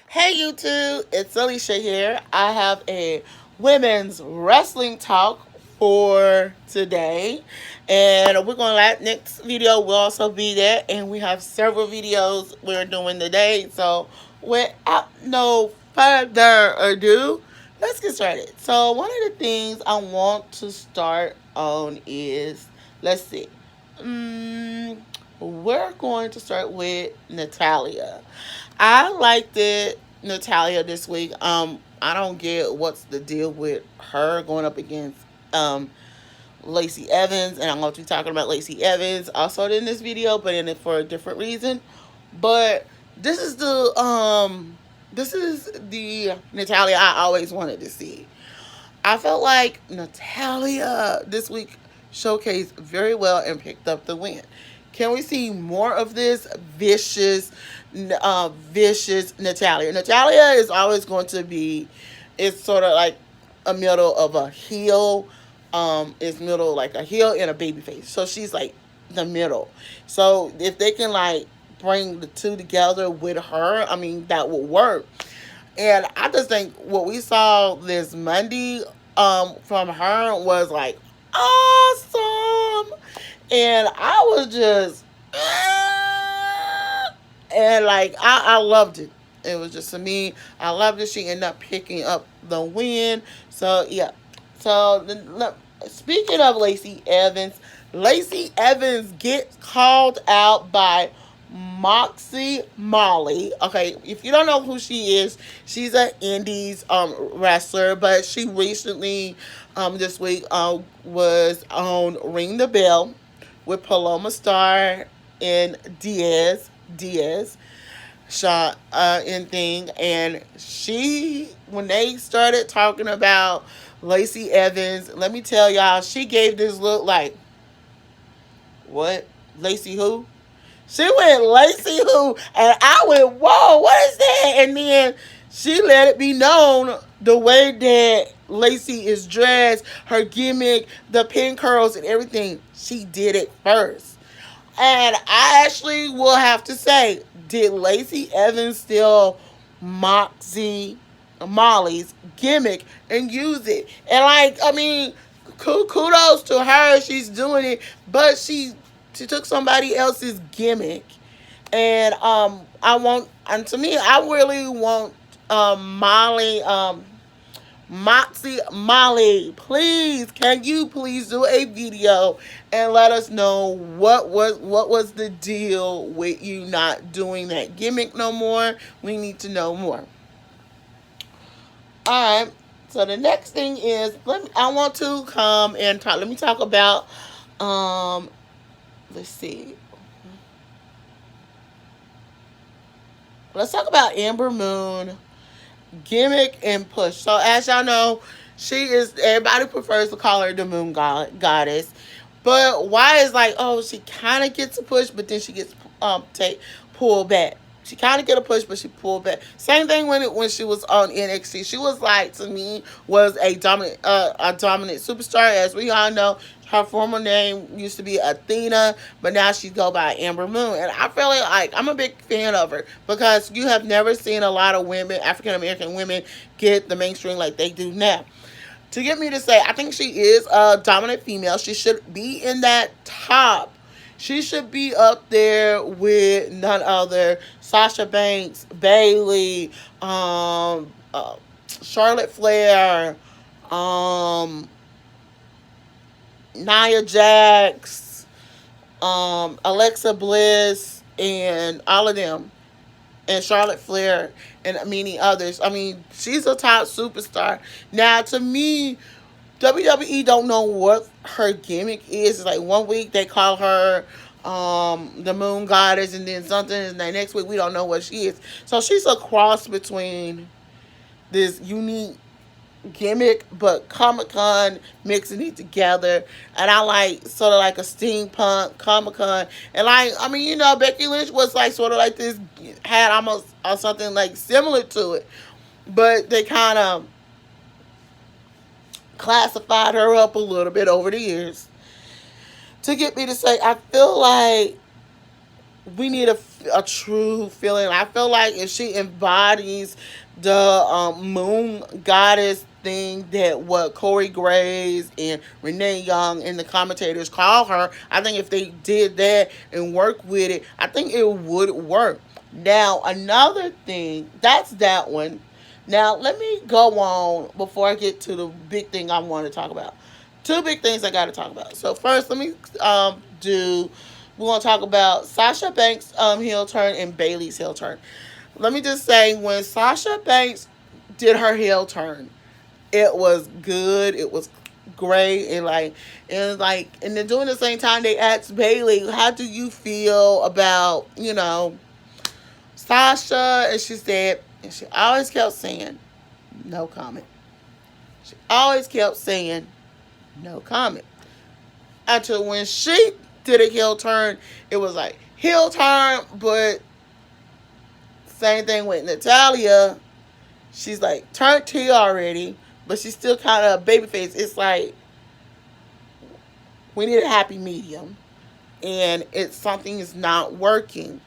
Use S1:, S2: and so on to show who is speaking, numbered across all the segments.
S1: Hey YouTube, it's Alicia here. I have a women's wrestling talk for today. And we're going to let next video will also be there. And we have several videos we're doing today. So without no further ado, let's get started. So one of the things I want to start on is, let's see. Mm, we're going to start with Natalya. I liked it, Natalya, this week. I don't get what's the deal with her going up against Lacy Evans, and I'm going to be talking about Lacy Evans also in this video, but in it for a different reason. But this is the Natalya I always wanted to see. I felt like Natalya this week showcased very well and picked up the win. Can we see more of this vicious Natalya? Natalya is always going to be, it's sort of like a middle of a heel. It's middle like a heel and a baby face. So she's like the middle. So if they can like bring the two together with her, I mean that will work. And I just think what we saw this Monday from her was like awesome. And I was just and like I loved it. It was just to me, I loved it. She ended up picking up the win. So yeah. So speaking of Lacy Evans gets called out by Moxie Mollie. Okay, if you don't know who she is, she's an Indies wrestler, but she recently this week was on Ring the Bell with Paloma Star and Diaz shot in thing, and she when they started talking about Lacy Evans, let me tell y'all, she gave this look like, what? Lacy who? She went Lacy who, and I went, whoa, what is that? And then she let it be known the way that Lacy is dressed, her gimmick, the pin curls and everything. She did it first. And I actually will have to say, did Lacy Evans steal Moxie Mollie's gimmick and use it? And like, I mean, kudos to her, she's doing it, but she took somebody else's gimmick. And I want, and to me, I really want Mollie Moxie Mollie, please, can you please do a video and let us know what was the deal with you not doing that gimmick no more? We need to know more. All right. So the next thing is, I want to come and talk. Let me talk about um. Let's see. Let's talk about Ember Moon gimmick and push. So as y'all know, she is, everybody prefers to call her the moon goddess. But why is like, oh, she kind of gets a push, but then she gets take pulled back. She kind of get a push, but she pulled back. Same thing when she was on NXT. She was like, to me, was a dominant superstar. As we all know, her former name used to be Athena, but now she go by Amber Moon. And I feel like I'm a big fan of her because you have never seen a lot of women, African American women, get the mainstream like they do now. To get me to say, I think she is a dominant female. She should be in that top. She should be up there with none other Sasha Banks, Bailey, Charlotte Flair, um, Nia Jax, Alexa Bliss, and all of them, and Charlotte Flair, and many others. I mean, she's a top superstar. Now, to me, WWE don't know what her gimmick is. It's like one week they call her the Moon Goddess, and then something, and the next week we don't know what she is. So she's a cross between this unique gimmick, but Comic Con mixing it together. And I like sort of like a steampunk Comic Con. And like, I mean, Becky Lynch was like sort of like this, had almost something like similar to it, but they kind of classified her up a little bit over the years to get me to say, I feel like we need a true feeling. I feel like if she embodies the moon goddess thing that what Corey Graves and Renee Young and the commentators call her, I think if they did that and work with it, I think it would work. Now another thing, that's that one. Now let me go on before I get to the big thing I want to talk about. Two big things I got to talk about. So first, let me do. We're gonna talk about Sasha Banks' heel turn and Bayley's heel turn. Let me just say, when Sasha Banks did her heel turn, it was good. It was great, and then during the same time they asked Bayley, "How do you feel about Sasha?" And she said, and she always kept saying, "No comment." She always kept saying, "No comment." Until when she did a heel turn, it was like heel turn, but same thing with Natalya. She's like turned heel already, but she's still kind of a babyface. It's like we need a happy medium, and it's something is not working.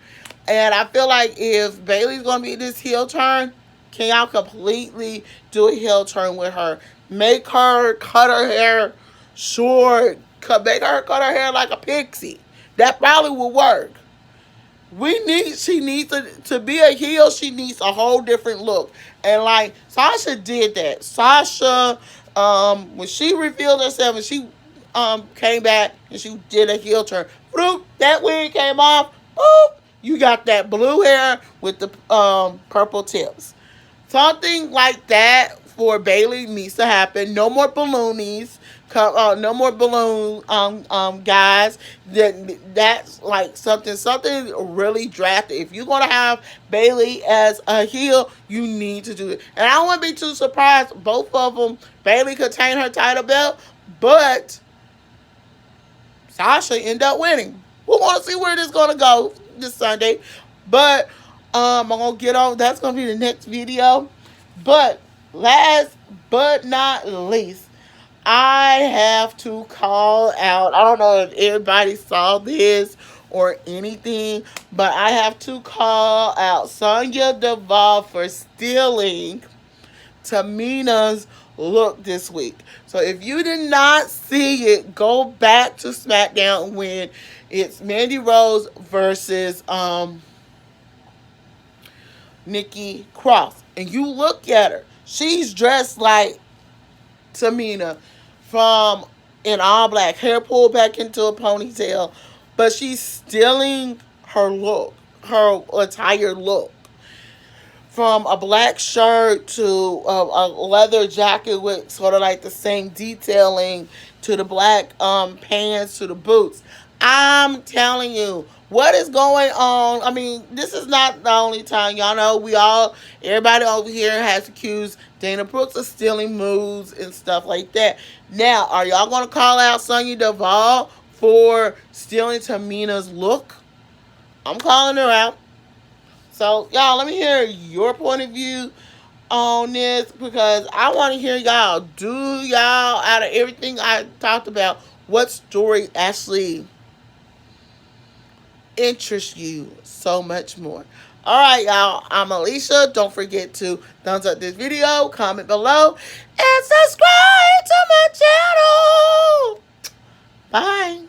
S1: And I feel like if Bayley's gonna be this heel turn, can y'all completely do a heel turn with her? Make her cut her hair short. Make her cut her hair like a pixie. That probably will work. She needs to be a heel. She needs a whole different look. And like Sasha did that. Sasha, when she revealed herself and she came back and she did a heel turn, boop, that wig came off. Boop, you got that blue hair with the purple tips. Something like that for Bayley needs to happen. No more balloonies. No more balloon guys. That's like something really drafted. If you're gonna have Bayley as a heel, you need to do it. And I don't want to be too surprised. Both of them, Bayley could retain her title belt, but Sasha end up winning. We want to see where this is gonna go this Sunday, but I'm gonna get on. That's gonna be the next video. But last but not least, I have to call out. I don't know if everybody saw this or anything, but I have to call out Sonja Devile for stealing Tamina's look this week. So if you did not see it, go back to SmackDown when it's Mandy Rose versus Nikki Cross, and you look at her. She's dressed like Tamina from in all black, hair pulled back into a ponytail, but she's stealing her look, her entire look. From a black shirt to a leather jacket with sort of like the same detailing to the black pants to the boots. I'm telling you, what is going on? I mean, this is not the only time. Y'all know everybody over here has accused Dana Brooks of stealing moves and stuff like that. Now, are y'all going to call out Sonja Devile for stealing Tamina's look? I'm calling her out. So, y'all, let me hear your point of view on this, because I want to hear y'all. Do y'all, out of everything I talked about, what story actually interests you so much more? All right, y'all. I'm Alicia. Don't forget to thumbs up this video, comment below, and subscribe to my channel. Bye.